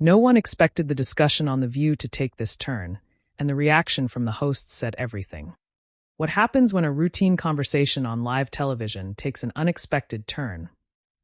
No one expected the discussion on The View to take this turn, and the reaction from the hosts said everything. What happens when a routine conversation on live television takes an unexpected turn?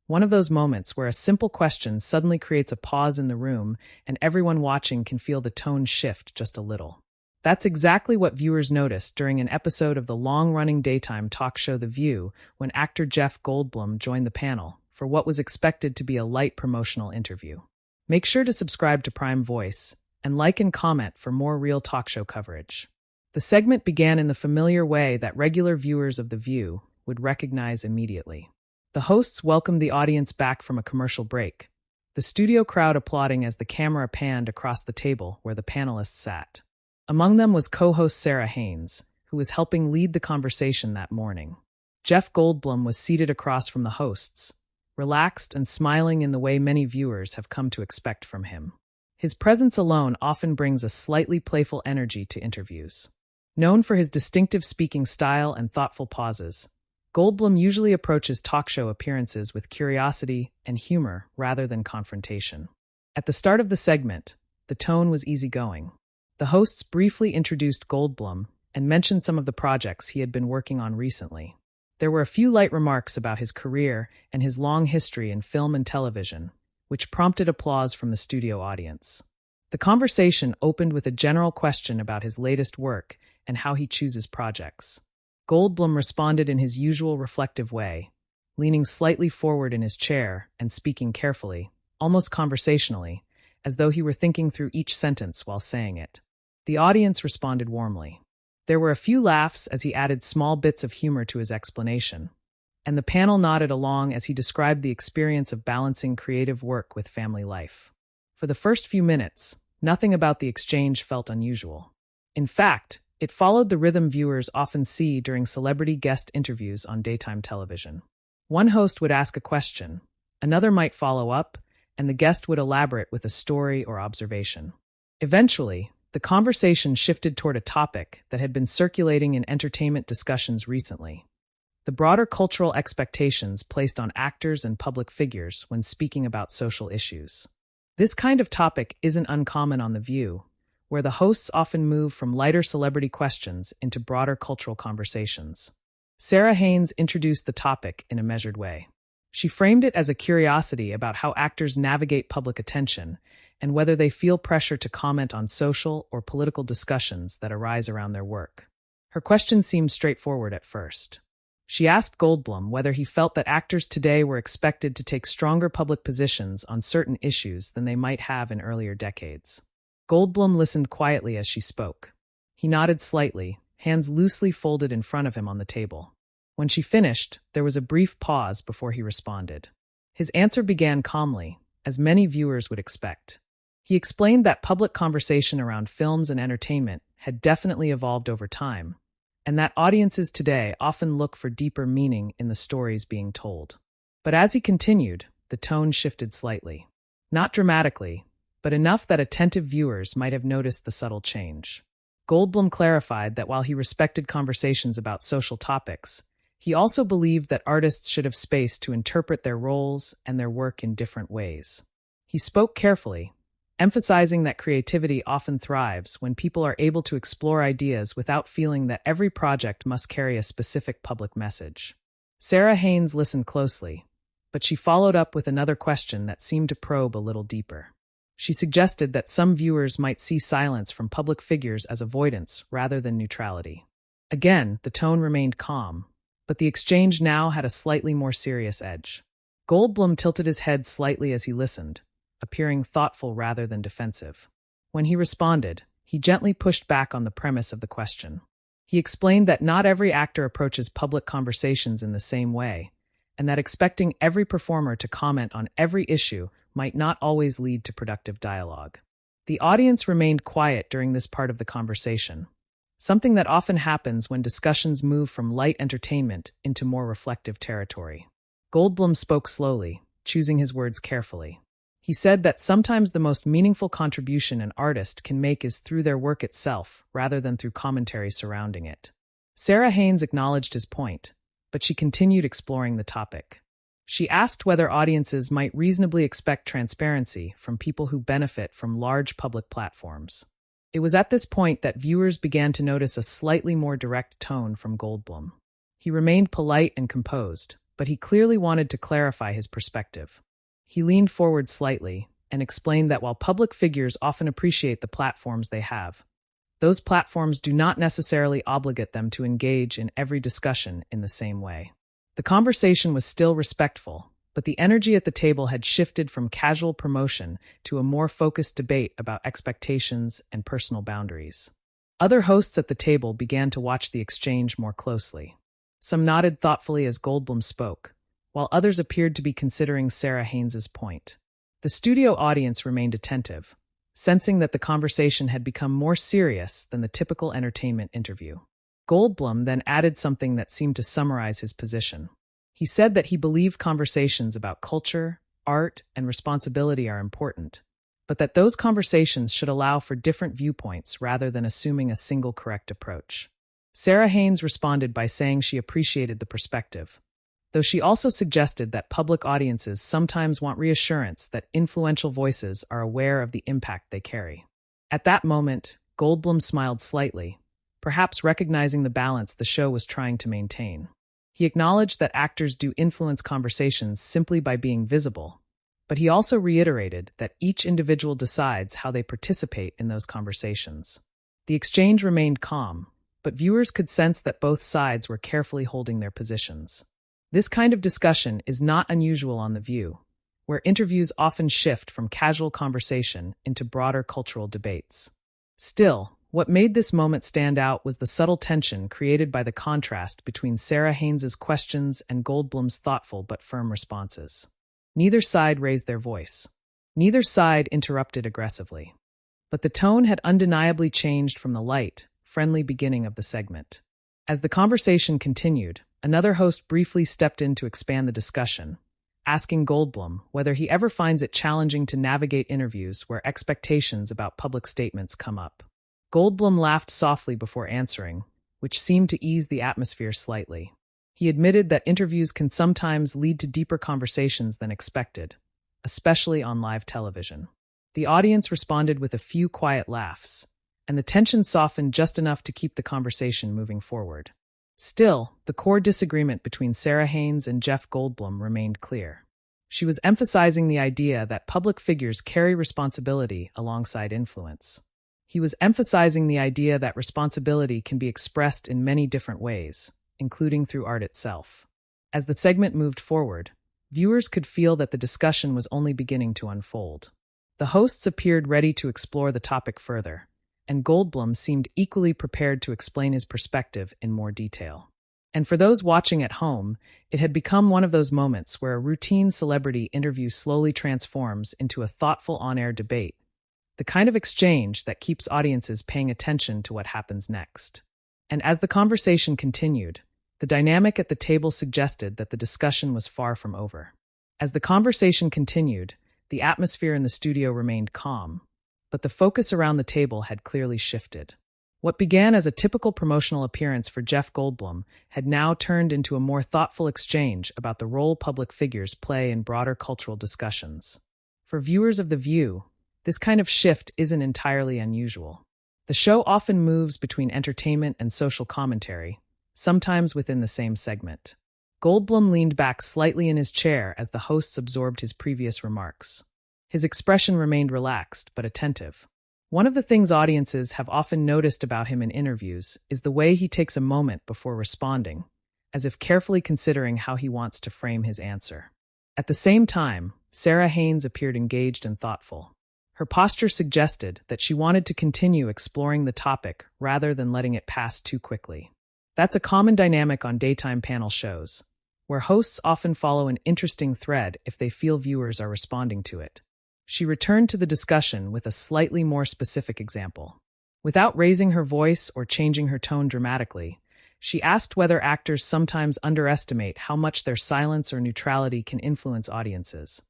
One of those moments where a simple question suddenly creates a pause in the room and everyone watching can feel the tone shift just a little. That's exactly what viewers noticed during an episode of the long-running daytime talk show The View when actor Jeff Goldblum joined the panel for what was expected to be a light promotional interview. Make sure to subscribe to Prime Voice and like and comment for more real talk show coverage. The segment began in the familiar way that regular viewers of The View would recognize immediately. The hosts welcomed the audience back from a commercial break, the studio crowd applauding as the camera panned across the table where the panelists sat. Among them was co-host Sara Haines, who was helping lead the conversation that morning. Jeff Goldblum was seated across from the hosts, relaxed and smiling in the way many viewers have come to expect from him. His presence alone often brings a slightly playful energy to interviews. Known for his distinctive speaking style and thoughtful pauses, Goldblum usually approaches talk show appearances with curiosity and humor rather than confrontation. At the start of the segment, the tone was easygoing. The hosts briefly introduced Goldblum and mentioned some of the projects he had been working on recently. There were a few light remarks about his career and his long history in film and television, which prompted applause from the studio audience. The conversation opened with a general question about his latest work and how he chooses projects. Goldblum responded in his usual reflective way, leaning slightly forward in his chair and speaking carefully, almost conversationally, as though he were thinking through each sentence while saying it. The audience responded warmly. There were a few laughs as he added small bits of humor to his explanation, and the panel nodded along as he described the experience of balancing creative work with family life. For the first few minutes, nothing about the exchange felt unusual. In fact, it followed the rhythm viewers often see during celebrity guest interviews on daytime television. One host would ask a question, another might follow up, and the guest would elaborate with a story or observation. Eventually, the conversation shifted toward a topic that had been circulating in entertainment discussions recently: the broader cultural expectations placed on actors and public figures when speaking about social issues. This kind of topic isn't uncommon on The View, where the hosts often move from lighter celebrity questions into broader cultural conversations. Sara Haines introduced the topic in a measured way. She framed it as a curiosity about how actors navigate public attention and whether they feel pressure to comment on social or political discussions that arise around their work. Her question seemed straightforward at first. She asked Goldblum whether he felt that actors today were expected to take stronger public positions on certain issues than they might have in earlier decades. Goldblum listened quietly as she spoke. He nodded slightly, hands loosely folded in front of him on the table. When she finished, there was a brief pause before he responded. His answer began calmly, as many viewers would expect. He explained that public conversation around films and entertainment had definitely evolved over time, and that audiences today often look for deeper meaning in the stories being told. But as he continued, the tone shifted slightly. Not dramatically, but enough that attentive viewers might have noticed the subtle change. Goldblum clarified that while he respected conversations about social topics, he also believed that artists should have space to interpret their roles and their work in different ways. He spoke carefully, emphasizing that creativity often thrives when people are able to explore ideas without feeling that every project must carry a specific public message. Sara Haines listened closely, but she followed up with another question that seemed to probe a little deeper. She suggested that some viewers might see silence from public figures as avoidance rather than neutrality. Again, the tone remained calm, but the exchange now had a slightly more serious edge. Goldblum tilted his head slightly as he listened, appearing thoughtful rather than defensive. When he responded, he gently pushed back on the premise of the question. He explained that not every actor approaches public conversations in the same way, and that expecting every performer to comment on every issue might not always lead to productive dialogue. The audience remained quiet during this part of the conversation, something that often happens when discussions move from light entertainment into more reflective territory. Goldblum spoke slowly, choosing his words carefully. He said that sometimes the most meaningful contribution an artist can make is through their work itself, rather than through commentary surrounding it. Sara Haines acknowledged his point, but she continued exploring the topic. She asked whether audiences might reasonably expect transparency from people who benefit from large public platforms. It was at this point that viewers began to notice a slightly more direct tone from Goldblum. He remained polite and composed, but he clearly wanted to clarify his perspective. He leaned forward slightly and explained that while public figures often appreciate the platforms they have, those platforms do not necessarily obligate them to engage in every discussion in the same way. The conversation was still respectful, but the energy at the table had shifted from casual promotion to a more focused debate about expectations and personal boundaries. Other hosts at the table began to watch the exchange more closely. Some nodded thoughtfully as Goldblum spoke, while others appeared to be considering Sara Haines's point. The studio audience remained attentive, sensing that the conversation had become more serious than the typical entertainment interview. Goldblum then added something that seemed to summarize his position. He said that he believed conversations about culture, art, and responsibility are important, but that those conversations should allow for different viewpoints rather than assuming a single correct approach. Sara Haines responded by saying she appreciated the perspective, though she also suggested that public audiences sometimes want reassurance that influential voices are aware of the impact they carry. At that moment, Goldblum smiled slightly, perhaps recognizing the balance the show was trying to maintain. He acknowledged that actors do influence conversations simply by being visible, but he also reiterated that each individual decides how they participate in those conversations. The exchange remained calm, but viewers could sense that both sides were carefully holding their positions. This kind of discussion is not unusual on The View, where interviews often shift from casual conversation into broader cultural debates. Still, what made this moment stand out was the subtle tension created by the contrast between Sara Haines's questions and Goldblum's thoughtful but firm responses. Neither side raised their voice. Neither side interrupted aggressively. But the tone had undeniably changed from the light, friendly beginning of the segment. As the conversation continued, another host briefly stepped in to expand the discussion, asking Goldblum whether he ever finds it challenging to navigate interviews where expectations about public statements come up. Goldblum laughed softly before answering, which seemed to ease the atmosphere slightly. He admitted that interviews can sometimes lead to deeper conversations than expected, especially on live television. The audience responded with a few quiet laughs, and the tension softened just enough to keep the conversation moving forward. Still, the core disagreement between Sara Haines and Jeff Goldblum remained clear. She was emphasizing the idea that public figures carry responsibility alongside influence. He was emphasizing the idea that responsibility can be expressed in many different ways, including through art itself. As the segment moved forward, viewers could feel that the discussion was only beginning to unfold. The hosts appeared ready to explore the topic further, and Goldblum seemed equally prepared to explain his perspective in more detail. And for those watching at home, it had become one of those moments where a routine celebrity interview slowly transforms into a thoughtful on-air debate, the kind of exchange that keeps audiences paying attention to what happens next. And as the conversation continued, the dynamic at the table suggested that the discussion was far from over. As the conversation continued, the atmosphere in the studio remained calm, but the focus around the table had clearly shifted. What began as a typical promotional appearance for Jeff Goldblum had now turned into a more thoughtful exchange about the role public figures play in broader cultural discussions. For viewers of The View, this kind of shift isn't entirely unusual. The show often moves between entertainment and social commentary, sometimes within the same segment. Goldblum leaned back slightly in his chair as the hosts absorbed his previous remarks. His expression remained relaxed but attentive. One of the things audiences have often noticed about him in interviews is the way he takes a moment before responding, as if carefully considering how he wants to frame his answer. At the same time, Sara Haines appeared engaged and thoughtful. Her posture suggested that she wanted to continue exploring the topic rather than letting it pass too quickly. That's a common dynamic on daytime panel shows, where hosts often follow an interesting thread if they feel viewers are responding to it. She returned to the discussion with a slightly more specific example. Without raising her voice or changing her tone dramatically, she asked whether actors sometimes underestimate how much their silence or neutrality can influence audiences,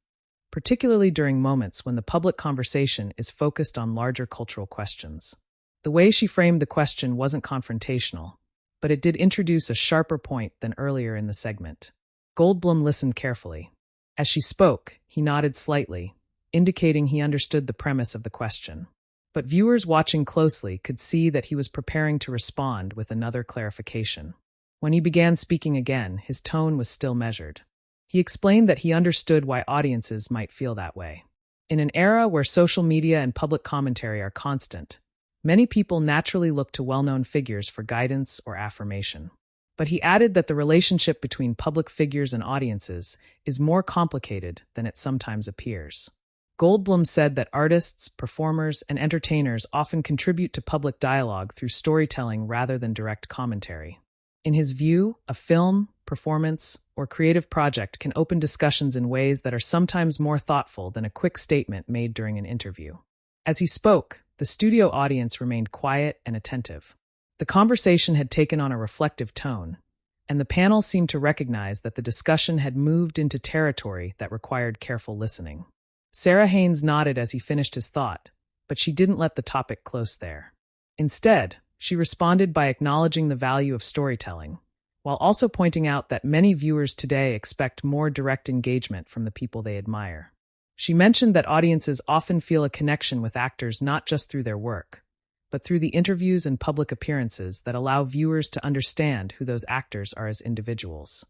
particularly during moments when the public conversation is focused on larger cultural questions. The way she framed the question wasn't confrontational, but it did introduce a sharper point than earlier in the segment. Goldblum listened carefully. As she spoke, he nodded slightly, indicating he understood the premise of the question. But viewers watching closely could see that he was preparing to respond with another clarification. When he began speaking again, his tone was still measured. He explained that he understood why audiences might feel that way. In an era where social media and public commentary are constant, many people naturally look to well-known figures for guidance or affirmation. But he added that the relationship between public figures and audiences is more complicated than it sometimes appears. Goldblum said that artists, performers, and entertainers often contribute to public dialogue through storytelling rather than direct commentary. In his view, a film, performance, or creative project can open discussions in ways that are sometimes more thoughtful than a quick statement made during an interview. As he spoke, the studio audience remained quiet and attentive. The conversation had taken on a reflective tone, and the panel seemed to recognize that the discussion had moved into territory that required careful listening. Sara Haines nodded as he finished his thought, but she didn't let the topic close there. Instead, she responded by acknowledging the value of storytelling, while also pointing out that many viewers today expect more direct engagement from the people they admire. She mentioned that audiences often feel a connection with actors not just through their work, but through the interviews and public appearances that allow viewers to understand who those actors are as individuals.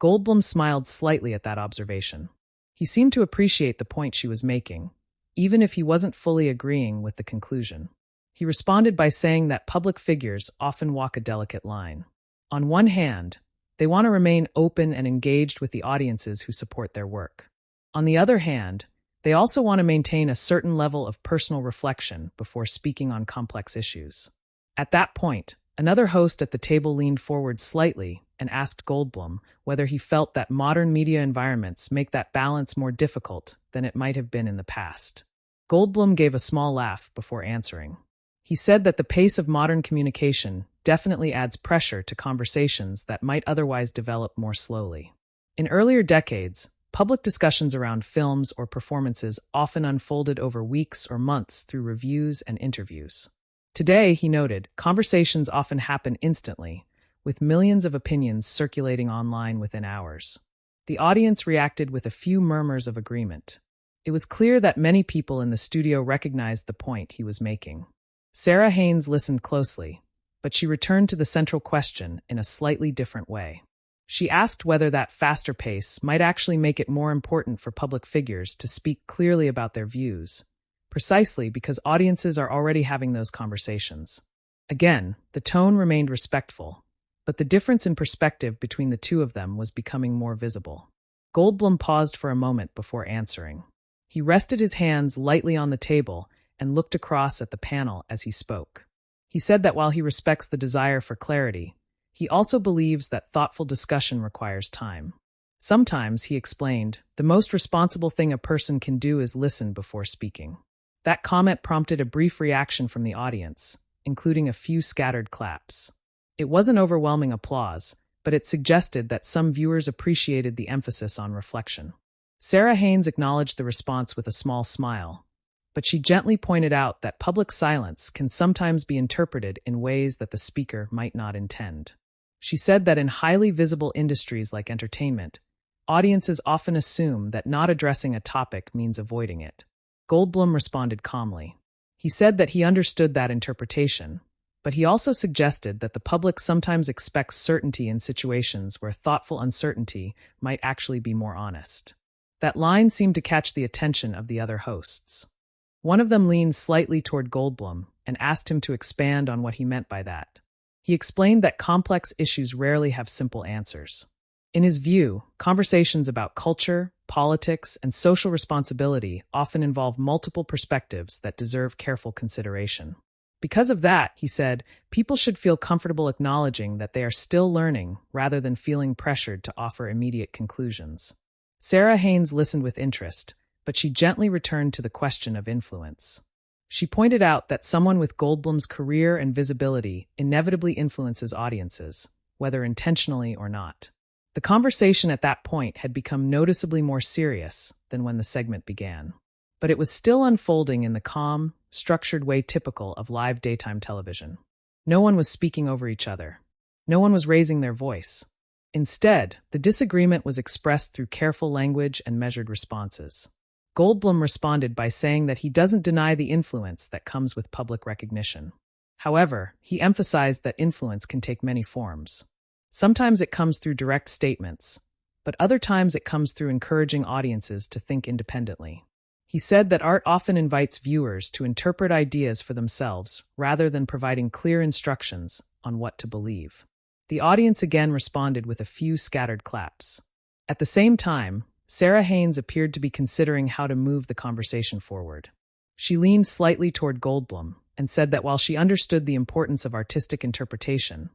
Goldblum smiled slightly at that observation. He seemed to appreciate the point she was making, even if he wasn't fully agreeing with the conclusion. He responded by saying that public figures often walk a delicate line. On one hand, they want to remain open and engaged with the audiences who support their work. On the other hand, they also want to maintain a certain level of personal reflection before speaking on complex issues. At that point, another host at the table leaned forward slightly and asked Goldblum whether he felt that modern media environments make that balance more difficult than it might have been in the past. Goldblum gave a small laugh before answering. He said that the pace of modern communication definitely adds pressure to conversations that might otherwise develop more slowly. In earlier decades, public discussions around films or performances often unfolded over weeks or months through reviews and interviews. Today, he noted, conversations often happen instantly, with millions of opinions circulating online within hours. The audience reacted with a few murmurs of agreement. It was clear that many people in the studio recognized the point he was making. Sara Haines listened closely, but she returned to the central question in a slightly different way. She asked whether that faster pace might actually make it more important for public figures to speak clearly about their views, precisely because audiences are already having those conversations. Again, the tone remained respectful, but the difference in perspective between the two of them was becoming more visible. Goldblum paused for a moment before answering. He rested his hands lightly on the table and looked across at the panel as he spoke. He said that while he respects the desire for clarity, he also believes that thoughtful discussion requires time. Sometimes, he explained, the most responsible thing a person can do is listen before speaking. That comment prompted a brief reaction from the audience, including a few scattered claps. It wasn't overwhelming applause, but it suggested that some viewers appreciated the emphasis on reflection. Sara Haines acknowledged the response with a small smile, but she gently pointed out that public silence can sometimes be interpreted in ways that the speaker might not intend. She said that in highly visible industries like entertainment, audiences often assume that not addressing a topic means avoiding it. Goldblum responded calmly. He said that he understood that interpretation, but he also suggested that the public sometimes expects certainty in situations where thoughtful uncertainty might actually be more honest. That line seemed to catch the attention of the other hosts. One of them leaned slightly toward Goldblum and asked him to expand on what he meant by that. He explained that complex issues rarely have simple answers. In his view, conversations about culture, politics, and social responsibility often involve multiple perspectives that deserve careful consideration. Because of that, he said, people should feel comfortable acknowledging that they are still learning rather than feeling pressured to offer immediate conclusions. Sara Haines listened with interest, but she gently returned to the question of influence. She pointed out that someone with Goldblum's career and visibility inevitably influences audiences, whether intentionally or not. The conversation at that point had become noticeably more serious than when the segment began. But it was still unfolding in the calm, structured way typical of live daytime television. No one was speaking over each other. No one was raising their voice. Instead, the disagreement was expressed through careful language and measured responses. Goldblum responded by saying that he doesn't deny the influence that comes with public recognition. However, he emphasized that influence can take many forms. Sometimes it comes through direct statements, but other times it comes through encouraging audiences to think independently. He said that art often invites viewers to interpret ideas for themselves rather than providing clear instructions on what to believe. The audience again responded with a few scattered claps. At the same time, Sara Haines appeared to be considering how to move the conversation forward. She leaned slightly toward Goldblum and said that while she understood the importance of artistic interpretation,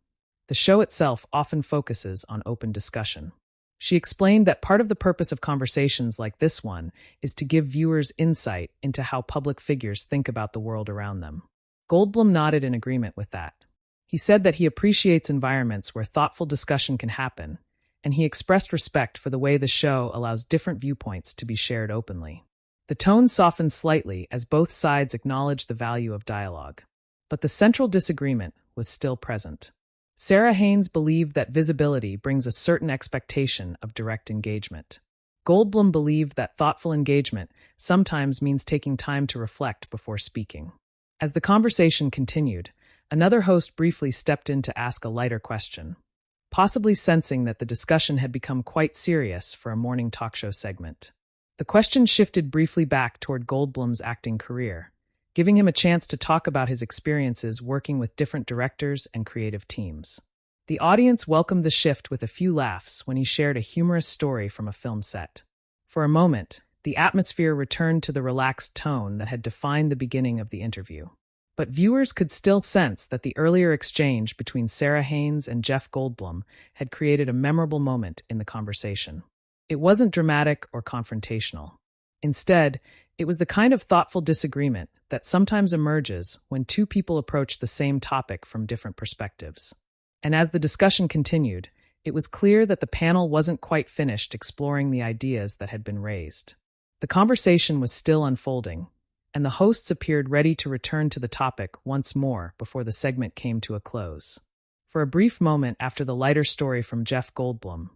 the show itself often focuses on open discussion. She explained that part of the purpose of conversations like this one is to give viewers insight into how public figures think about the world around them. Goldblum nodded in agreement with that. He said that he appreciates environments where thoughtful discussion can happen, and he expressed respect for the way the show allows different viewpoints to be shared openly. The tone softened slightly as both sides acknowledged the value of dialogue. But the central disagreement was still present. Sara Haines believed that visibility brings a certain expectation of direct engagement. Goldblum believed that thoughtful engagement sometimes means taking time to reflect before speaking. As the conversation continued, another host briefly stepped in to ask a lighter question, possibly sensing that the discussion had become quite serious for a morning talk show segment. The question shifted briefly back toward Goldblum's acting career, giving him a chance to talk about his experiences working with different directors and creative teams. The audience welcomed the shift with a few laughs when he shared a humorous story from a film set. For a moment, the atmosphere returned to the relaxed tone that had defined the beginning of the interview. But viewers could still sense that the earlier exchange between Sara Haines and Jeff Goldblum had created a memorable moment in the conversation. It wasn't dramatic or confrontational. Instead, it was the kind of thoughtful disagreement that sometimes emerges when two people approach the same topic from different perspectives. And as the discussion continued, it was clear that the panel wasn't quite finished exploring the ideas that had been raised. The conversation was still unfolding, and the hosts appeared ready to return to the topic once more before the segment came to a close. For a brief moment after the lighter story from Jeff Goldblum,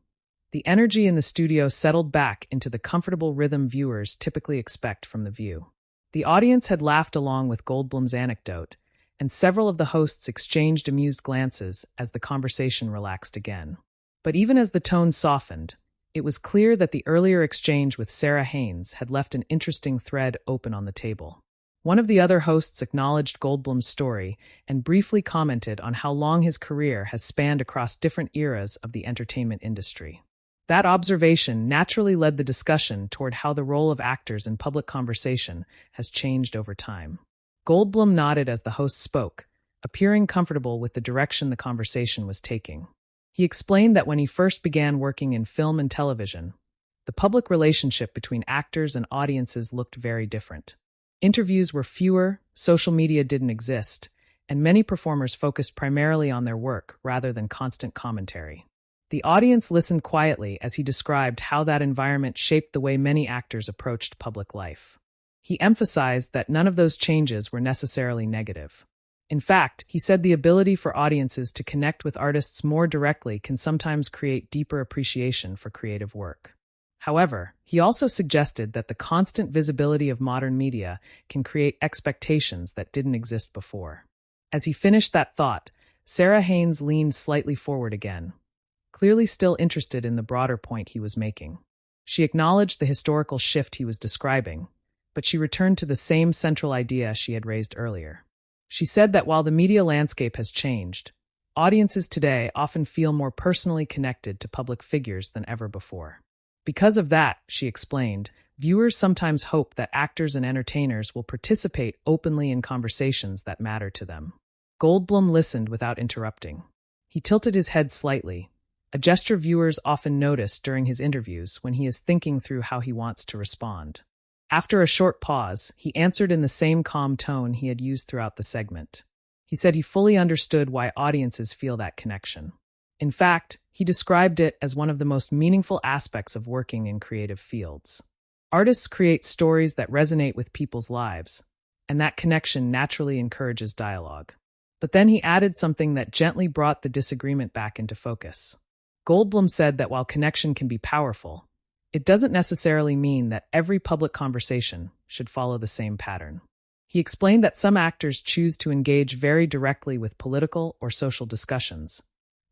the energy in the studio settled back into the comfortable rhythm viewers typically expect from The View. The audience had laughed along with Goldblum's anecdote, and several of the hosts exchanged amused glances as the conversation relaxed again. But even as the tone softened, it was clear that the earlier exchange with Sara Haines had left an interesting thread open on the table. One of the other hosts acknowledged Goldblum's story and briefly commented on how long his career has spanned across different eras of the entertainment industry. That observation naturally led the discussion toward how the role of actors in public conversation has changed over time. Goldblum nodded as the host spoke, appearing comfortable with the direction the conversation was taking. He explained that when he first began working in film and television, the public relationship between actors and audiences looked very different. Interviews were fewer, social media didn't exist, and many performers focused primarily on their work rather than constant commentary. The audience listened quietly as he described how that environment shaped the way many actors approached public life. He emphasized that none of those changes were necessarily negative. In fact, he said the ability for audiences to connect with artists more directly can sometimes create deeper appreciation for creative work. However, he also suggested that the constant visibility of modern media can create expectations that didn't exist before. As he finished that thought, Sara Haines leaned slightly forward again, clearly still interested in the broader point he was making. She acknowledged the historical shift he was describing, but she returned to the same central idea she had raised earlier. She said that while the media landscape has changed, audiences today often feel more personally connected to public figures than ever before. Because of that, she explained, viewers sometimes hope that actors and entertainers will participate openly in conversations that matter to them. Goldblum listened without interrupting. He tilted his head slightly, a gesture viewers often notice during his interviews when he is thinking through how he wants to respond. After a short pause, he answered in the same calm tone he had used throughout the segment. He said he fully understood why audiences feel that connection. In fact, he described it as one of the most meaningful aspects of working in creative fields. Artists create stories that resonate with people's lives, and that connection naturally encourages dialogue. But then he added something that gently brought the disagreement back into focus. Goldblum said that while connection can be powerful, it doesn't necessarily mean that every public conversation should follow the same pattern. He explained that some actors choose to engage very directly with political or social discussions,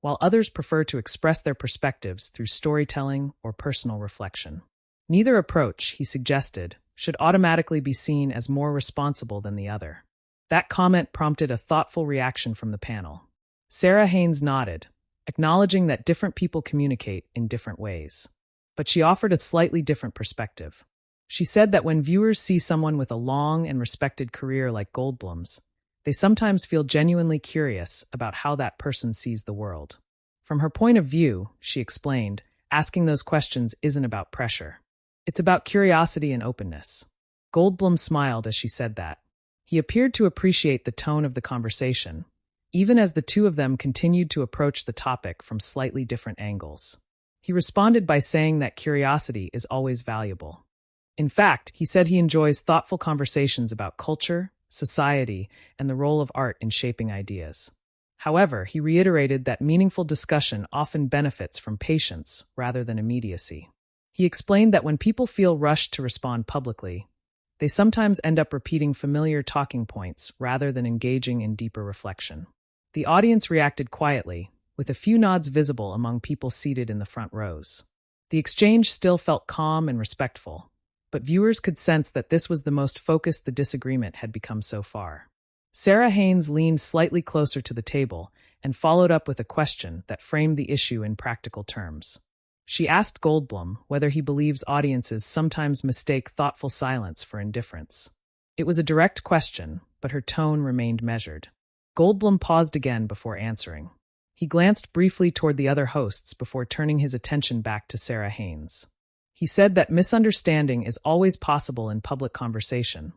while others prefer to express their perspectives through storytelling or personal reflection. Neither approach, he suggested, should automatically be seen as more responsible than the other. That comment prompted a thoughtful reaction from the panel. Sara Haines nodded, acknowledging that different people communicate in different ways. But she offered a slightly different perspective. She said that when viewers see someone with a long and respected career like Goldblum's, they sometimes feel genuinely curious about how that person sees the world. From her point of view, she explained, asking those questions isn't about pressure. It's about curiosity and openness. Goldblum smiled as she said that. He appeared to appreciate the tone of the conversation, even as the two of them continued to approach the topic from slightly different angles. He responded by saying that curiosity is always valuable. In fact, he said he enjoys thoughtful conversations about culture, society, and the role of art in shaping ideas. However, he reiterated that meaningful discussion often benefits from patience rather than immediacy. He explained that when people feel rushed to respond publicly, they sometimes end up repeating familiar talking points rather than engaging in deeper reflection. The audience reacted quietly, with a few nods visible among people seated in the front rows. The exchange still felt calm and respectful, but viewers could sense that this was the most focused the disagreement had become so far. Sara Haines leaned slightly closer to the table and followed up with a question that framed the issue in practical terms. She asked Goldblum whether he believes audiences sometimes mistake thoughtful silence for indifference. It was a direct question, but her tone remained measured. Goldblum paused again before answering. He glanced briefly toward the other hosts before turning his attention back to Sara Haines. He said that misunderstanding is always possible in public conversation,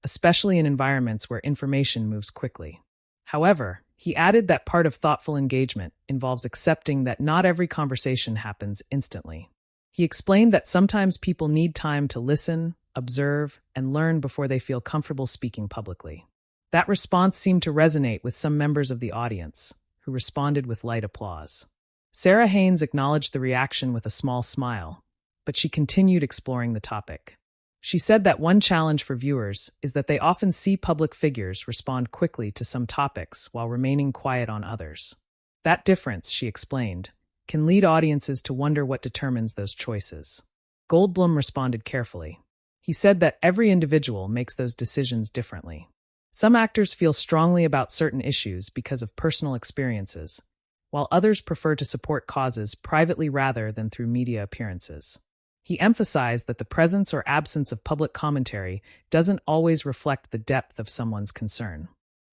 especially in environments where information moves quickly. However, he added that part of thoughtful engagement involves accepting that not every conversation happens instantly. He explained that sometimes people need time to listen, observe, and learn before they feel comfortable speaking publicly. That response seemed to resonate with some members of the audience, who responded with light applause. Sara Haines acknowledged the reaction with a small smile, but she continued exploring the topic. She said that one challenge for viewers is that they often see public figures respond quickly to some topics while remaining quiet on others. That difference, she explained, can lead audiences to wonder what determines those choices. Goldblum responded carefully. He said that every individual makes those decisions differently. Some actors feel strongly about certain issues because of personal experiences, while others prefer to support causes privately rather than through media appearances. He emphasized that the presence or absence of public commentary doesn't always reflect the depth of someone's concern.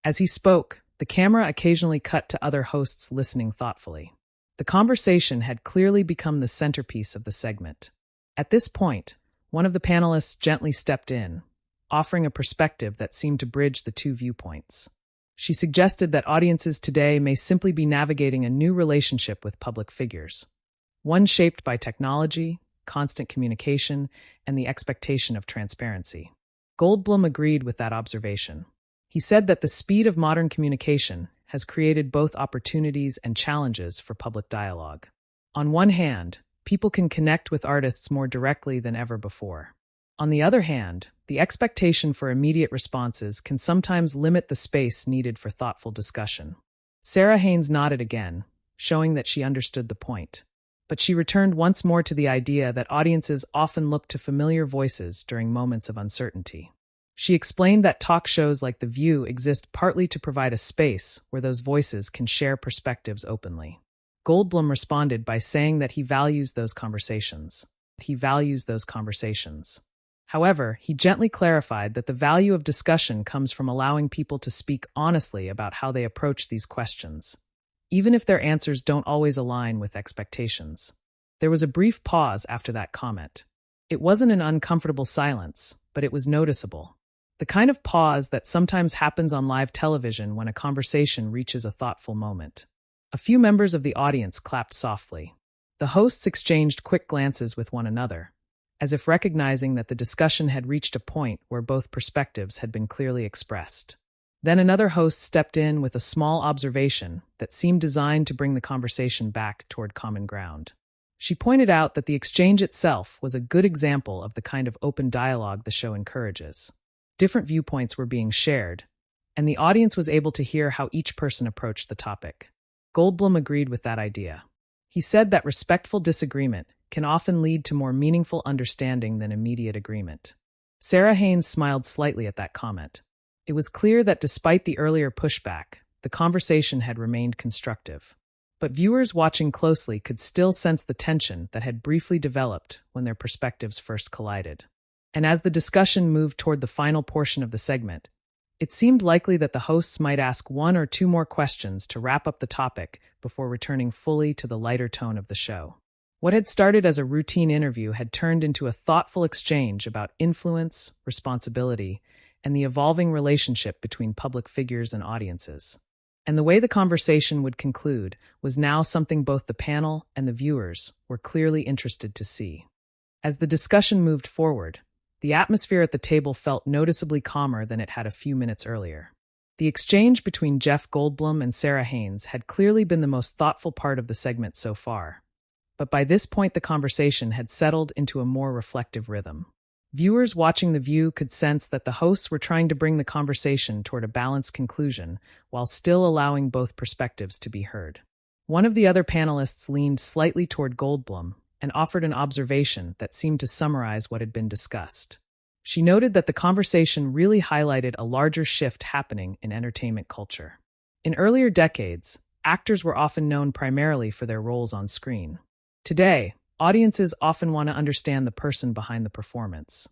As he spoke, the camera occasionally cut to other hosts listening thoughtfully. The conversation had clearly become the centerpiece of the segment. At this point, one of the panelists gently stepped in, offering a perspective that seemed to bridge the two viewpoints. She suggested that audiences today may simply be navigating a new relationship with public figures, one shaped by technology, constant communication, and the expectation of transparency. Goldblum agreed with that observation. He said that the speed of modern communication has created both opportunities and challenges for public dialogue. On one hand, people can connect with artists more directly than ever before. On the other hand, the expectation for immediate responses can sometimes limit the space needed for thoughtful discussion. Sara Haines nodded again, showing that she understood the point. But she returned once more to the idea that audiences often look to familiar voices during moments of uncertainty. She explained that talk shows like The View exist partly to provide a space where those voices can share perspectives openly. Goldblum responded by saying that he values those conversations. However, he gently clarified that the value of discussion comes from allowing people to speak honestly about how they approach these questions, even if their answers don't always align with expectations. There was a brief pause after that comment. It wasn't an uncomfortable silence, but it was noticeable. The kind of pause that sometimes happens on live television when a conversation reaches a thoughtful moment. A few members of the audience clapped softly. The hosts exchanged quick glances with one another, as if recognizing that the discussion had reached a point where both perspectives had been clearly expressed. Then another host stepped in with a small observation that seemed designed to bring the conversation back toward common ground. She pointed out that the exchange itself was a good example of the kind of open dialogue the show encourages. Different viewpoints were being shared, and the audience was able to hear how each person approached the topic. Goldblum agreed with that idea. He said that respectful disagreement can often lead to more meaningful understanding than immediate agreement. Sara Haines smiled slightly at that comment. It was clear that despite the earlier pushback, the conversation had remained constructive. But viewers watching closely could still sense the tension that had briefly developed when their perspectives first collided. And as the discussion moved toward the final portion of the segment, it seemed likely that the hosts might ask one or two more questions to wrap up the topic before returning fully to the lighter tone of the show. What had started as a routine interview had turned into a thoughtful exchange about influence, responsibility, and the evolving relationship between public figures and audiences. And the way the conversation would conclude was now something both the panel and the viewers were clearly interested to see. As the discussion moved forward, the atmosphere at the table felt noticeably calmer than it had a few minutes earlier. The exchange between Jeff Goldblum and Sara Haines had clearly been the most thoughtful part of the segment so far. But by this point, the conversation had settled into a more reflective rhythm. Viewers watching The View could sense that the hosts were trying to bring the conversation toward a balanced conclusion while still allowing both perspectives to be heard. One of the other panelists leaned slightly toward Goldblum and offered an observation that seemed to summarize what had been discussed. She noted that the conversation really highlighted a larger shift happening in entertainment culture. In earlier decades, actors were often known primarily for their roles on screen. Today, audiences often want to understand the person behind the performance.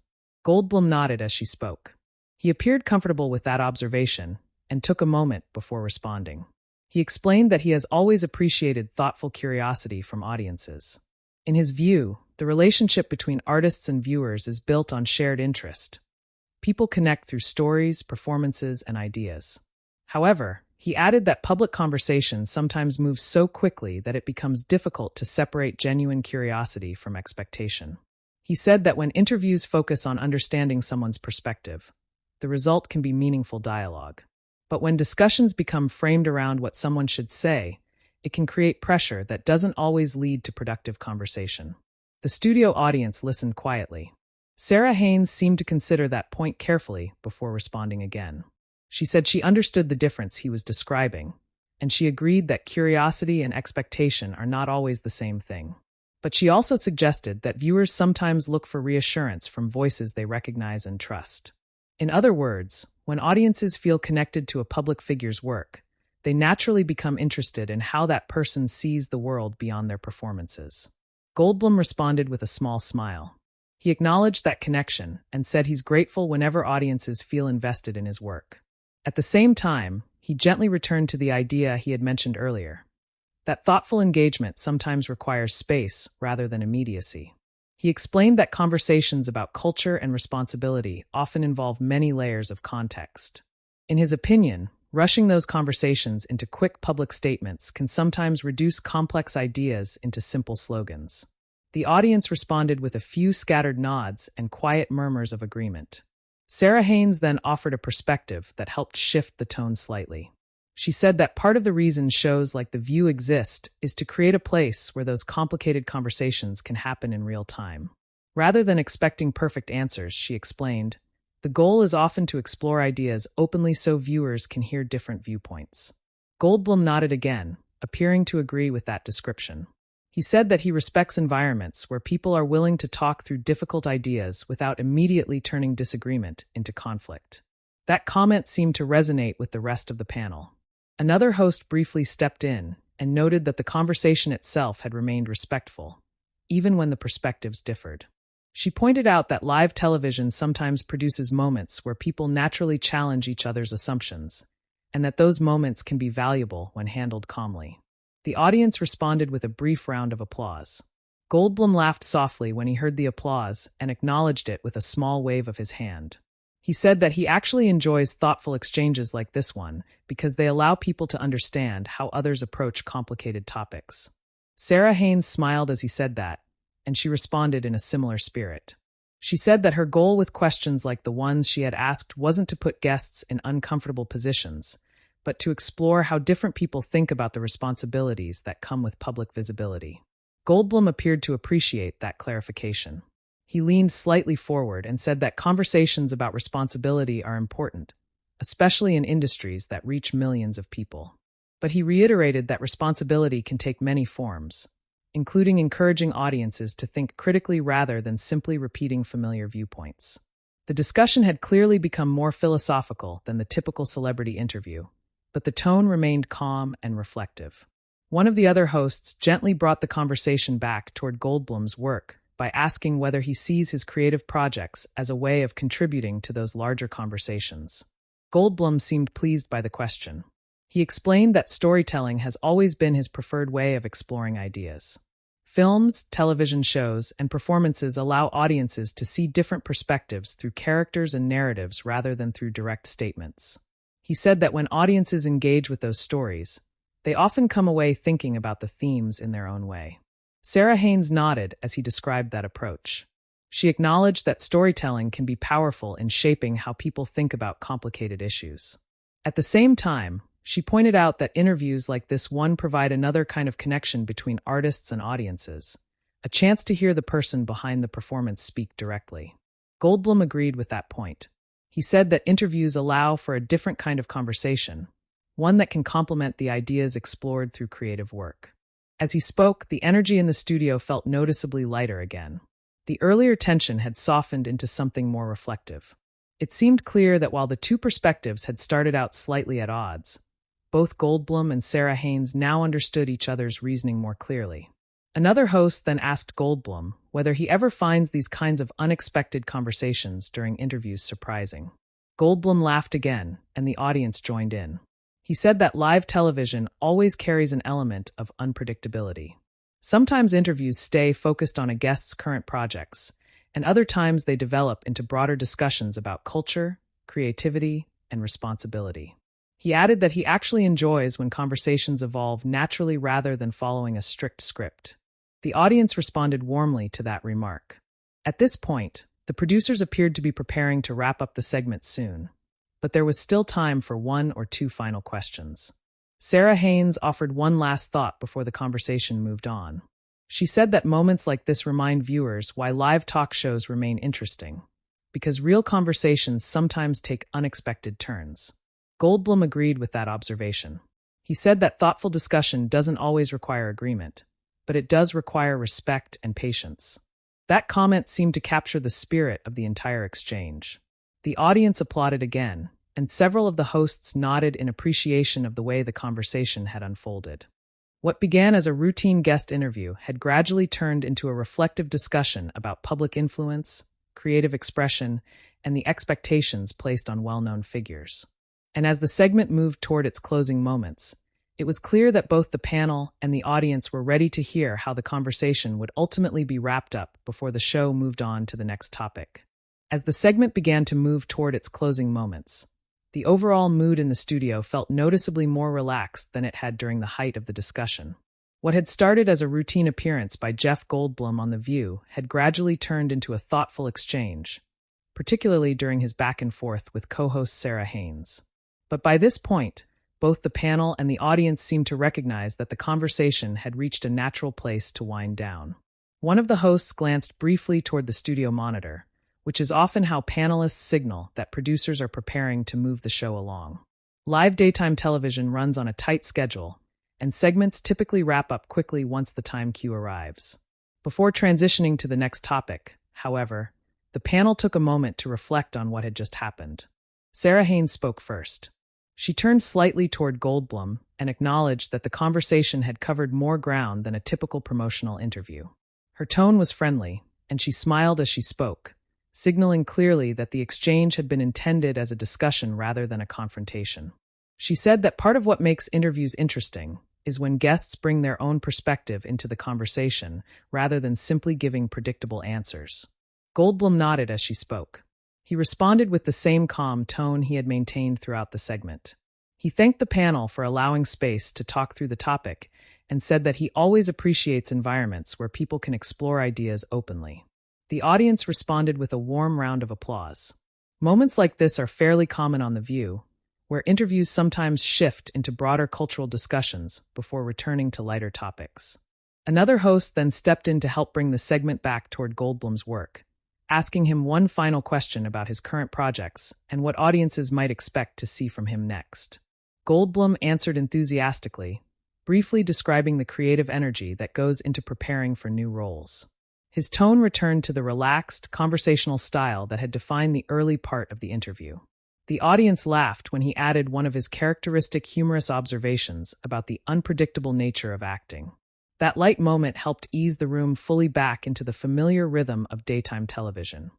Goldblum nodded as she spoke. He appeared comfortable with that observation and took a moment before responding. He explained that he has always appreciated thoughtful curiosity from audiences. In his view, the relationship between artists and viewers is built on shared interest. People connect through stories, performances, and ideas. However, he added that public conversation sometimes moves so quickly that it becomes difficult to separate genuine curiosity from expectation. He said that when interviews focus on understanding someone's perspective, the result can be meaningful dialogue. But when discussions become framed around what someone should say, it can create pressure that doesn't always lead to productive conversation. The studio audience listened quietly. Sara Haines seemed to consider that point carefully before responding again. She said she understood the difference he was describing, and she agreed that curiosity and expectation are not always the same thing. But she also suggested that viewers sometimes look for reassurance from voices they recognize and trust. In other words, when audiences feel connected to a public figure's work, they naturally become interested in how that person sees the world beyond their performances. Goldblum responded with a small smile. He acknowledged that connection and said he's grateful whenever audiences feel invested in his work. At the same time, he gently returned to the idea he had mentioned earlier, that thoughtful engagement sometimes requires space rather than immediacy. He explained that conversations about culture and responsibility often involve many layers of context. In his opinion, rushing those conversations into quick public statements can sometimes reduce complex ideas into simple slogans. The audience responded with a few scattered nods and quiet murmurs of agreement. Sara Haines then offered a perspective that helped shift the tone slightly. She said that part of the reason shows like The View exist is to create a place where those complicated conversations can happen in real time. Rather than expecting perfect answers, she explained, the goal is often to explore ideas openly so viewers can hear different viewpoints. Goldblum nodded again, appearing to agree with that description. He said that he respects environments where people are willing to talk through difficult ideas without immediately turning disagreement into conflict. That comment seemed to resonate with the rest of the panel. Another host briefly stepped in and noted that the conversation itself had remained respectful, even when the perspectives differed. She pointed out that live television sometimes produces moments where people naturally challenge each other's assumptions, and that those moments can be valuable when handled calmly. The audience responded with a brief round of applause. Goldblum laughed softly when he heard the applause and acknowledged it with a small wave of his hand. He said that he actually enjoys thoughtful exchanges like this one because they allow people to understand how others approach complicated topics. Sara Haines smiled as he said that, and she responded in a similar spirit. She said that her goal with questions like the ones she had asked wasn't to put guests in uncomfortable positions, but to explore how different people think about the responsibilities that come with public visibility. Goldblum appeared to appreciate that clarification. He leaned slightly forward and said that conversations about responsibility are important, especially in industries that reach millions of people. But he reiterated that responsibility can take many forms, including encouraging audiences to think critically rather than simply repeating familiar viewpoints. The discussion had clearly become more philosophical than the typical celebrity interview, but the tone remained calm and reflective. One of the other hosts gently brought the conversation back toward Goldblum's work by asking whether he sees his creative projects as a way of contributing to those larger conversations. Goldblum seemed pleased by the question. He explained that storytelling has always been his preferred way of exploring ideas. Films, television shows, and performances allow audiences to see different perspectives through characters and narratives rather than through direct statements. He said that when audiences engage with those stories, they often come away thinking about the themes in their own way. Sara Haines nodded as he described that approach. She acknowledged that storytelling can be powerful in shaping how people think about complicated issues. At the same time, she pointed out that interviews like this one provide another kind of connection between artists and audiences, a chance to hear the person behind the performance speak directly. Goldblum agreed with that point. He said that interviews allow for a different kind of conversation, one that can complement the ideas explored through creative work. As he spoke, the energy in the studio felt noticeably lighter again. The earlier tension had softened into something more reflective. It seemed clear that while the two perspectives had started out slightly at odds, both Goldblum and Sara Haines now understood each other's reasoning more clearly. Another host then asked Goldblum whether he ever finds these kinds of unexpected conversations during interviews surprising. Goldblum laughed again, and the audience joined in. He said that live television always carries an element of unpredictability. Sometimes interviews stay focused on a guest's current projects, and other times they develop into broader discussions about culture, creativity, and responsibility. He added that he actually enjoys when conversations evolve naturally rather than following a strict script. The audience responded warmly to that remark. At this point, the producers appeared to be preparing to wrap up the segment soon, but there was still time for one or two final questions. Sara Haines offered one last thought before the conversation moved on. She said that moments like this remind viewers why live talk shows remain interesting, because real conversations sometimes take unexpected turns. Goldblum agreed with that observation. He said that thoughtful discussion doesn't always require agreement, but it does require respect and patience. That comment seemed to capture the spirit of the entire exchange. The audience applauded again, and several of the hosts nodded in appreciation of the way the conversation had unfolded. What began as a routine guest interview had gradually turned into a reflective discussion about public influence, creative expression, and the expectations placed on well-known figures. And as the segment moved toward its closing moments, it was clear that both the panel and the audience were ready to hear how the conversation would ultimately be wrapped up before the show moved on to the next topic. As the segment began to move toward its closing moments, the overall mood in the studio felt noticeably more relaxed than it had during the height of the discussion. What had started as a routine appearance by Jeff Goldblum on The View had gradually turned into a thoughtful exchange, particularly during his back and forth with co-host Sara Haines. But by this point, both the panel and the audience seemed to recognize that the conversation had reached a natural place to wind down. One of the hosts glanced briefly toward the studio monitor, which is often how panelists signal that producers are preparing to move the show along. Live daytime television runs on a tight schedule, and segments typically wrap up quickly once the time cue arrives. Before transitioning to the next topic, however, the panel took a moment to reflect on what had just happened. Sara Haines spoke first. She turned slightly toward Goldblum and acknowledged that the conversation had covered more ground than a typical promotional interview. Her tone was friendly, and she smiled as she spoke, signaling clearly that the exchange had been intended as a discussion rather than a confrontation. She said that part of what makes interviews interesting is when guests bring their own perspective into the conversation rather than simply giving predictable answers. Goldblum nodded as she spoke. He responded with the same calm tone he had maintained throughout the segment. He thanked the panel for allowing space to talk through the topic and said that he always appreciates environments where people can explore ideas openly. The audience responded with a warm round of applause. Moments like this are fairly common on The View, where interviews sometimes shift into broader cultural discussions before returning to lighter topics. Another host then stepped in to help bring the segment back toward Goldblum's work, asking him one final question about his current projects and what audiences might expect to see from him next. Goldblum answered enthusiastically, briefly describing the creative energy that goes into preparing for new roles. His tone returned to the relaxed, conversational style that had defined the early part of the interview. The audience laughed when he added one of his characteristic humorous observations about the unpredictable nature of acting. That light moment helped ease the room fully back into the familiar rhythm of daytime television.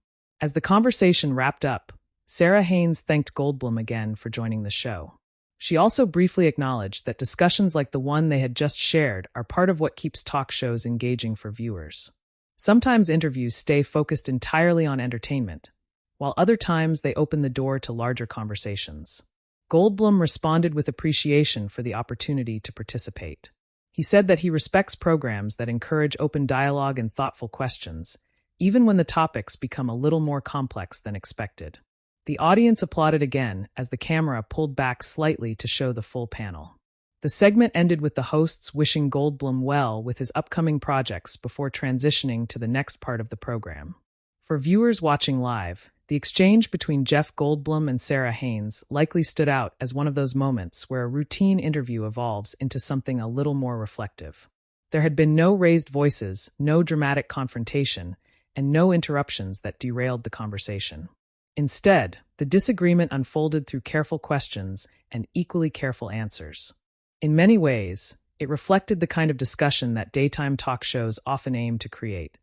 As the conversation wrapped up, Sara Haines thanked Goldblum again for joining the show. She also briefly acknowledged that discussions like the one they had just shared are part of what keeps talk shows engaging for viewers. Sometimes interviews stay focused entirely on entertainment, while other times they open the door to larger conversations. Goldblum responded with appreciation for the opportunity to participate. He said that he respects programs that encourage open dialogue and thoughtful questions, even when the topics become a little more complex than expected. The audience applauded again as the camera pulled back slightly to show the full panel. The segment ended with the hosts wishing Goldblum well with his upcoming projects before transitioning to the next part of the program. For viewers watching live, the exchange between Jeff Goldblum and Sara Haines likely stood out as one of those moments where a routine interview evolves into something a little more reflective. There had been no raised voices, no dramatic confrontation, and no interruptions that derailed the conversation. Instead, the disagreement unfolded through careful questions and equally careful answers. In many ways, it reflected the kind of discussion that daytime talk shows often aim to create.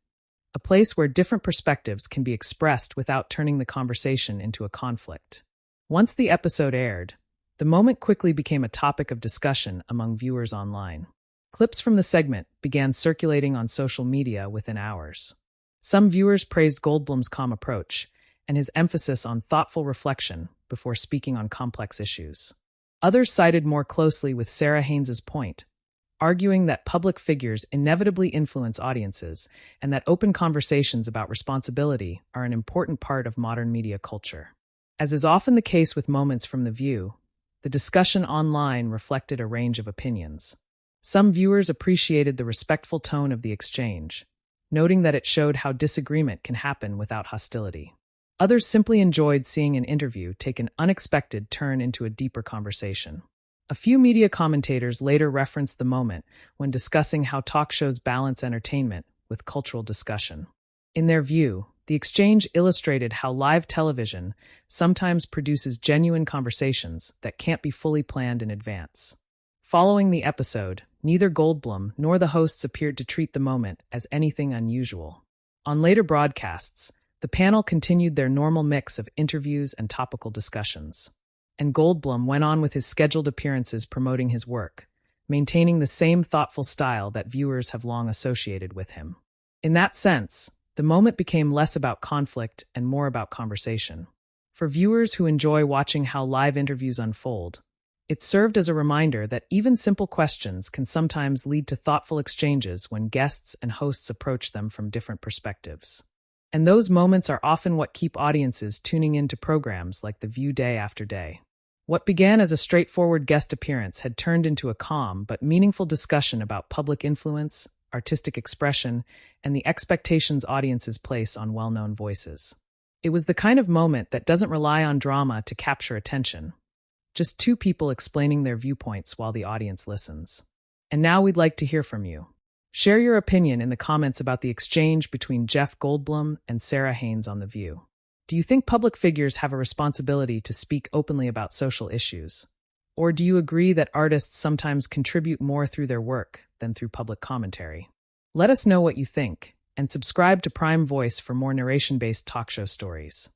A place where different perspectives can be expressed without turning the conversation into a conflict. Once the episode aired, the moment quickly became a topic of discussion among viewers online. Clips from the segment began circulating on social media within hours. Some viewers praised Goldblum's calm approach and his emphasis on thoughtful reflection before speaking on complex issues. Others sided more closely with Sara Haines's point, arguing that public figures inevitably influence audiences and that open conversations about responsibility are an important part of modern media culture. As is often the case with moments from The View, the discussion online reflected a range of opinions. Some viewers appreciated the respectful tone of the exchange, noting that it showed how disagreement can happen without hostility. Others simply enjoyed seeing an interview take an unexpected turn into a deeper conversation. A few media commentators later referenced the moment when discussing how talk shows balance entertainment with cultural discussion. In their view, the exchange illustrated how live television sometimes produces genuine conversations that can't be fully planned in advance. Following the episode, neither Goldblum nor the hosts appeared to treat the moment as anything unusual. On later broadcasts, the panel continued their normal mix of interviews and topical discussions. And Goldblum went on with his scheduled appearances promoting his work, maintaining the same thoughtful style that viewers have long associated with him. In that sense, the moment became less about conflict and more about conversation. For viewers who enjoy watching how live interviews unfold, it served as a reminder that even simple questions can sometimes lead to thoughtful exchanges when guests and hosts approach them from different perspectives. And those moments are often what keep audiences tuning into programs like The View day after day. What began as a straightforward guest appearance had turned into a calm but meaningful discussion about public influence, artistic expression, and the expectations audiences place on well-known voices. It was the kind of moment that doesn't rely on drama to capture attention, just two people explaining their viewpoints while the audience listens. And now we'd like to hear from you. Share your opinion in the comments about the exchange between Jeff Goldblum and Sara Haines on The View. Do you think public figures have a responsibility to speak openly about social issues? Or do you agree that artists sometimes contribute more through their work than through public commentary? Let us know what you think, and subscribe to Prime Voice for more narration-based talk show stories.